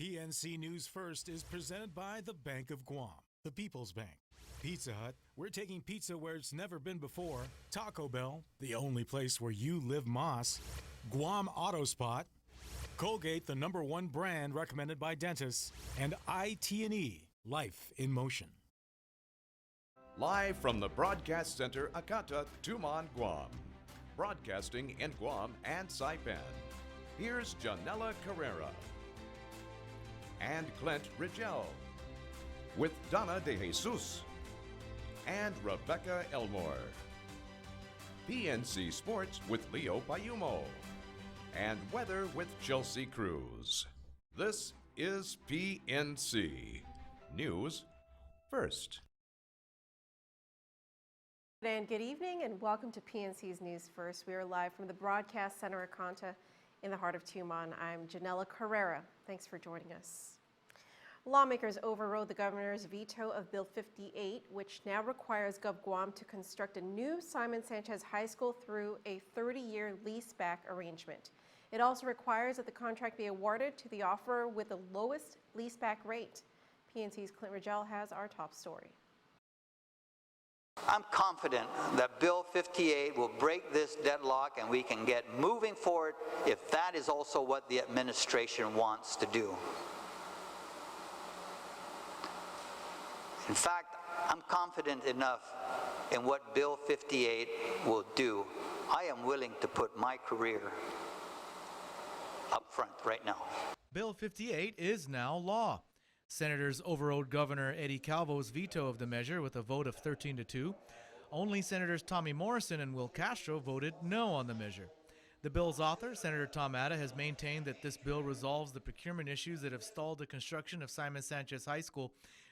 PNC News First is presented by the Bank of Guam, the People's Bank. Pizza Hut, we're taking pizza where it's never been before. Taco Bell, the only place where you live Moss. Guam Auto Spot. Colgate, the #1 brand recommended by dentists. And IT&E, Life in Motion. Live from the Broadcast Center, Akata, Tumon, Guam. Broadcasting in Guam and Saipan. Here's Janela Carrera and Clint Rigel with Donna De Jesus and Rebecca Elmore. PNC Sports with Leo Payumo and Weather with Chelsea Cruz. This is PNC News First. And good evening and welcome to PNC's News First. We are live from the Broadcast Center Akanta in the heart of Tumon. I'm Janela Carrera. Thanks for joining us. Lawmakers overrode the governor's veto of Bill 58, which now requires GovGuam to construct a new Simon Sanchez High School through a 30-year leaseback arrangement. It also requires that the contract be awarded to the offeror with the lowest leaseback rate. PNC's Clint Rigel has our top story. I'm confident that Bill 58 will break this deadlock and we can get moving forward if that is also what the administration wants to do. In fact, I'm confident enough in what Bill 58 will do. I am willing to put my career up front right now. Bill 58 is now law. Senators overrode Governor Eddie Calvo's veto of the measure with a vote of 13-2. Only Senators Tommy Morrison and Will Castro voted no on the measure. The bill's author, Senator Tom Atta, has maintained that this bill resolves the procurement issues that have stalled the construction of Simon Sanchez High School.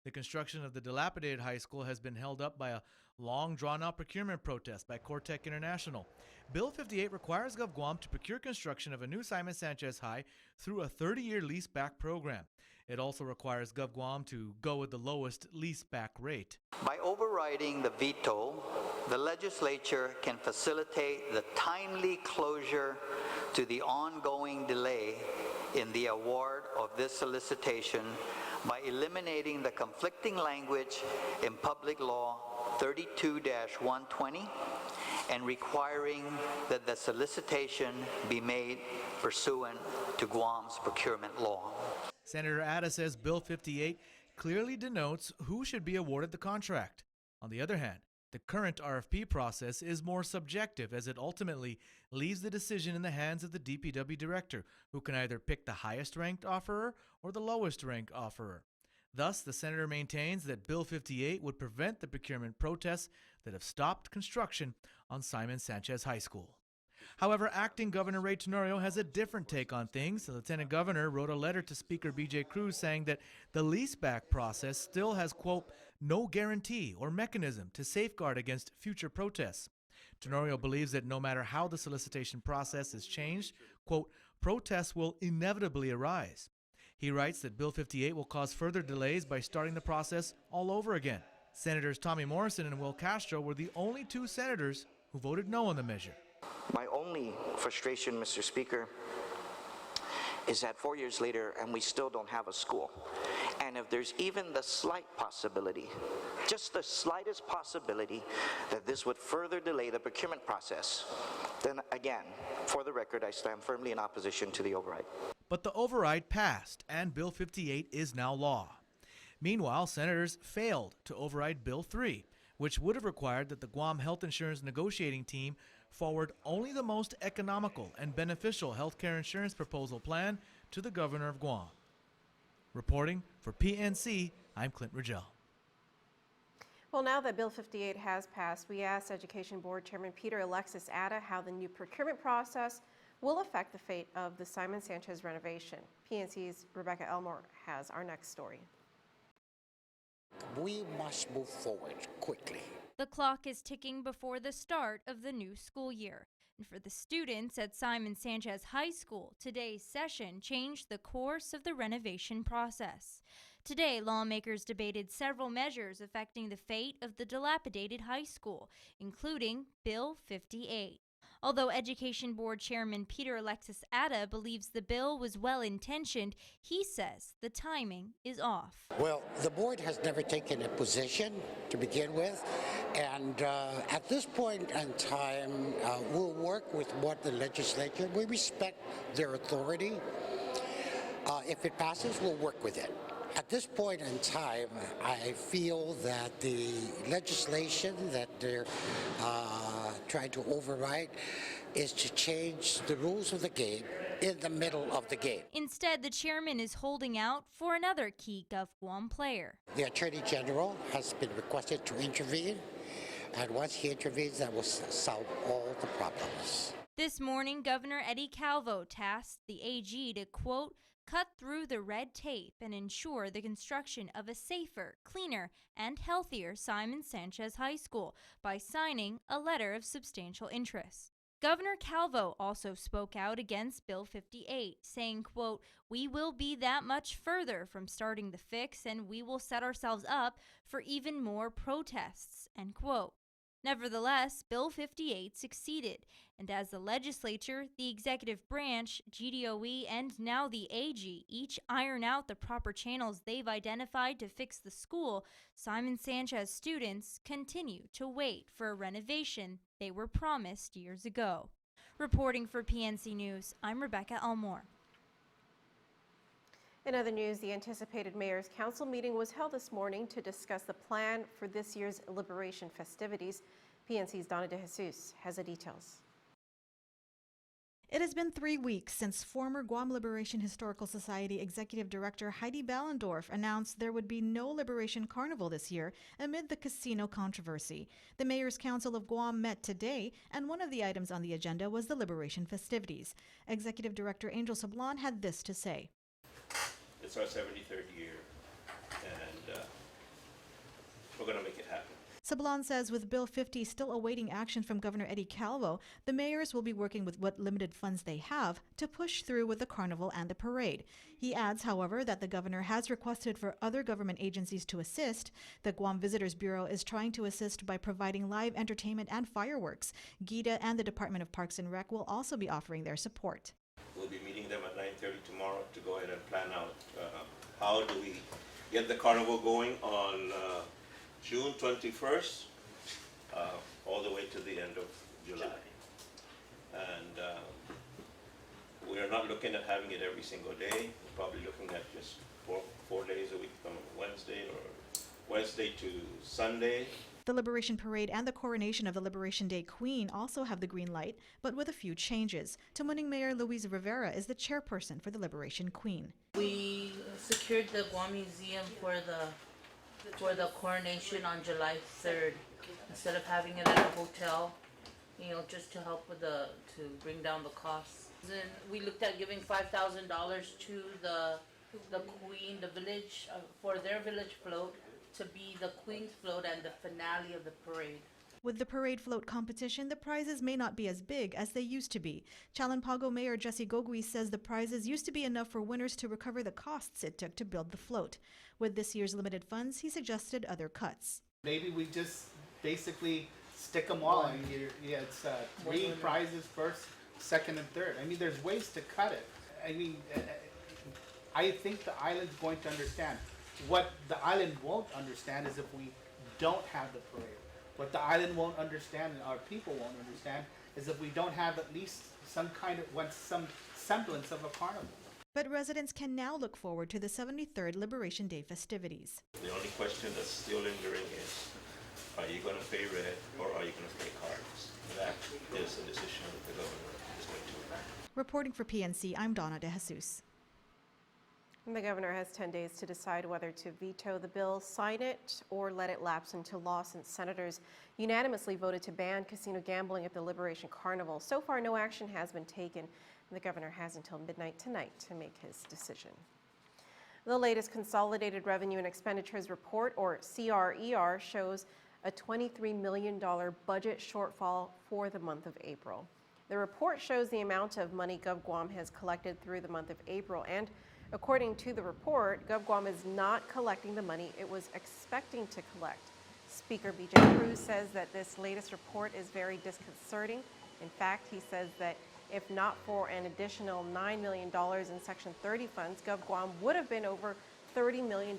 The construction of the dilapidated high school has been held up by a long drawn-out procurement protest by Cortec International. Bill 58 requires GovGuam to procure construction of a new Simon Sanchez High through a 30-year leaseback program. It also requires GovGuam to go with the lowest leaseback rate. By overriding the veto, the legislature can facilitate the timely closure to the ongoing delay in the award of this solicitation by eliminating the conflicting language in Public Law 32-120 and requiring that the solicitation be made pursuant to Guam's procurement law. Senator Atta says Bill 58 clearly denotes who should be awarded the contract. On the other hand, the current RFP process is more subjective as it ultimately leaves the decision in the hands of the DPW director, who can either pick the highest-ranked offerer or the lowest-ranked offerer. Thus, the senator maintains that Bill 58 would prevent the procurement protests that have stopped construction on Simon Sanchez High School. However, acting Governor Ray Tenorio has a different take on things. The Lieutenant Governor wrote a letter to Speaker B.J. Cruz saying that the leaseback process still has, quote, no guarantee or mechanism to safeguard against future protests. Tenorio believes that no matter how the solicitation process is changed, quote, protests will inevitably arise. He writes that Bill 58 will cause further delays by starting the process all over again. Senators Tommy Morrison and Will Castro were the only two senators who voted no on the measure. My only frustration, Mr. Speaker, is that 4 years later and we still don't have a school. And if there's even the slight possibility, just the slightest possibility that this would further delay the procurement process, then again, for the record, I stand firmly in opposition to the override. But the override passed and Bill 58 is now law. Meanwhile, senators failed to override Bill 3, which would have required that the Guam Health Insurance Negotiating Team forward only the most economical and beneficial health care insurance proposal plan to the Governor of Guam. Reporting for PNC, I'm Clint Rigel. Well, now that Bill 58 has passed, we asked Education Board Chairman Peter Alexis Atta how the new procurement process will affect the fate of the Simon Sanchez renovation. PNC's Rebecca Elmore has our next story. We must move forward quickly. The clock is ticking before the start of the new school year. And for the students at Simon Sanchez High School, today's session changed the course of the renovation process. Today, lawmakers debated several measures affecting the fate of the dilapidated high school, including Bill 58. Although Education Board Chairman Peter Alexis Atta believes the bill was well-intentioned, he says the timing is off. Well, the board has never taken a position to begin with, and at this point in time, we'll work with what the legislature, we respect their authority. If it passes, we'll work with it. At this point in time, I feel that the legislation that they're trying to override is to change the rules of the game in the middle of the game. Instead, the chairman is holding out for another key GovGuam player. The Attorney General has been requested to intervene, and once he intervenes, that will solve all the problems. This morning, Governor Eddie Calvo tasked the AG to, quote, cut through the red tape and ensure the construction of a safer, cleaner, and healthier Simon Sanchez High School by signing a letter of substantial interest. Governor Calvo also spoke out against Bill 58, saying, quote, we will be that much further from starting the fix and we will set ourselves up for even more protests, end quote. Nevertheless, Bill 58 succeeded, and as the legislature, the executive branch, GDOE, and now the AG each iron out the proper channels they've identified to fix the school, Simon Sanchez students continue to wait for a renovation they were promised years ago. Reporting for PNC News, I'm Rebecca Elmore. In other news, the anticipated Mayor's Council meeting was held this morning to discuss the plan for this year's Liberation festivities. PNC's Donna De Jesus has the details. It has been 3 weeks since former Guam Liberation Historical Society Executive Director Heidi Ballendorf announced there would be no Liberation Carnival this year amid the casino controversy. The Mayor's Council of Guam met today, and one of the items on the agenda was the Liberation festivities. Executive Director Angel Sablan had this to say. It's our 73rd year, and we're going to make it happen. Sablan says with Bill 50 still awaiting action from Governor Eddie Calvo, the mayors will be working with what limited funds they have to push through with the carnival and the parade. He adds, however, that the governor has requested for other government agencies to assist. The Guam Visitors Bureau is trying to assist by providing live entertainment and fireworks. GIDA and the Department of Parks and Rec will also be offering their support. We'll be meeting them at 9:30 tomorrow to go ahead and plan out how do we get the carnival going on June 21st all the way to the end of July. And we are not looking at having it every single day. We're probably looking at just four days a week from Wednesday or Wednesday to Sunday. The Liberation Parade and the coronation of the Liberation Day Queen also have the green light, but with a few changes. Tamuning Mayor Louise Rivera is the chairperson for the Liberation Queen. We secured the Guam Museum for the coronation on July 3rd, instead of having it at a hotel, just to help with to bring down the costs. Then we looked at giving $5,000 to the Queen, the village, for their village float, to be the Queen's float and the finale of the parade. With the parade float competition, the prizes may not be as big as they used to be. Chalanpago Mayor Jesse Gogui says the prizes used to be enough for winners to recover the costs it took to build the float. With this year's limited funds, he suggested other cuts. Maybe we just basically stick them all in here. Yeah, it's 3 prizes, first, second, and third. I mean, there's ways to cut it. I mean, I think the island's going to understand. What the island won't understand is if we don't have the parade. What the island won't understand and our people won't understand is if we don't have at least some semblance of a carnival. But residents can now look forward to the 73rd Liberation Day festivities. The only question that's still lingering is, are you going to pay red or are you going to pay cards? That is a decision that the governor is going to make. Reporting for PNC, I'm Donna De Jesus. And the governor has 10 days to decide whether to veto the bill, sign it, or let it lapse into law since senators unanimously voted to ban casino gambling at the Liberation Carnival. So far, no action has been taken, and the governor has until midnight tonight to make his decision. The latest Consolidated Revenue and Expenditures Report, or CRER, shows a $23 million budget shortfall for the month of April. The report shows the amount of money GovGuam has collected through the month of April, and according to the report, GovGuam is not collecting the money it was expecting to collect. Speaker BJ Cruz says that this latest report is very disconcerting In fact, he says that if not for an additional $9 million in Section 30 funds, GovGuam would have been over $30 million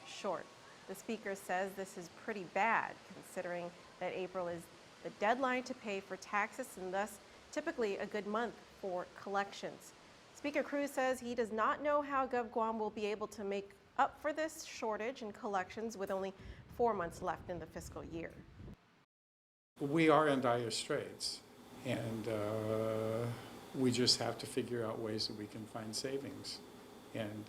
short. The speaker says this is pretty bad, considering that April is the deadline to pay for taxes and thus typically a good month for collections. Speaker Cruz says he does not know how GovGuam will be able to make up for this shortage in collections with only 4 months left in the fiscal year. We are in dire straits, and we just have to figure out ways that we can find savings. And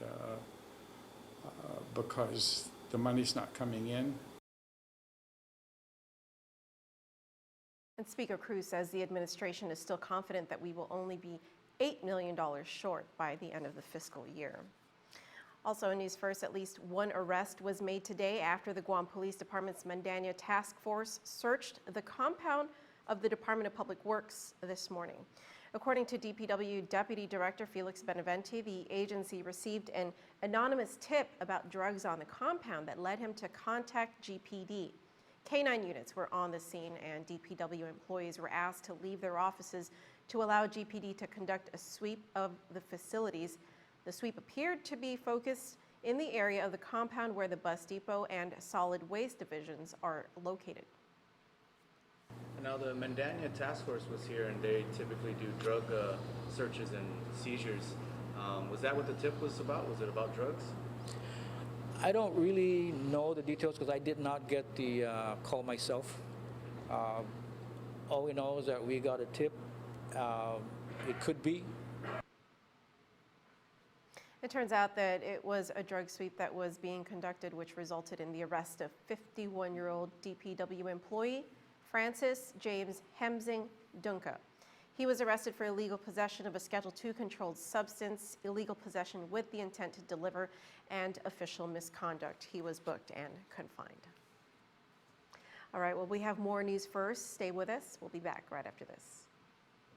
because the money's not coming in. And Speaker Cruz says the administration is still confident that we will only be $8 million short by the end of the fiscal year. Also in News First, at least one arrest was made today after the Guam Police Department's Mandania Task Force searched the compound of the Department of Public Works this morning. According to DPW Deputy Director Felix Benavente, the agency received an anonymous tip about drugs on the compound that led him to contact GPD. K-9 units were on the scene and DPW employees were asked to leave their offices to allow GPD to conduct a sweep of the facilities. The sweep appeared to be focused in the area of the compound where the bus depot and solid waste divisions are located. Now the Mandania Task Force was here and they typically do drug searches and seizures. Was that what the tip was about? Was it about drugs? I don't really know the details because I did not get the call myself. All we know is that we got a tip. It could be. It turns out that it was a drug sweep that was being conducted, which resulted in the arrest of 51-year-old DPW employee Francis James Hemsing Dunca. He was arrested for illegal possession of a Schedule II controlled substance, illegal possession with the intent to deliver, and official misconduct. He was booked and confined. All right, well, we have more News First. Stay with us. We'll be back right after this.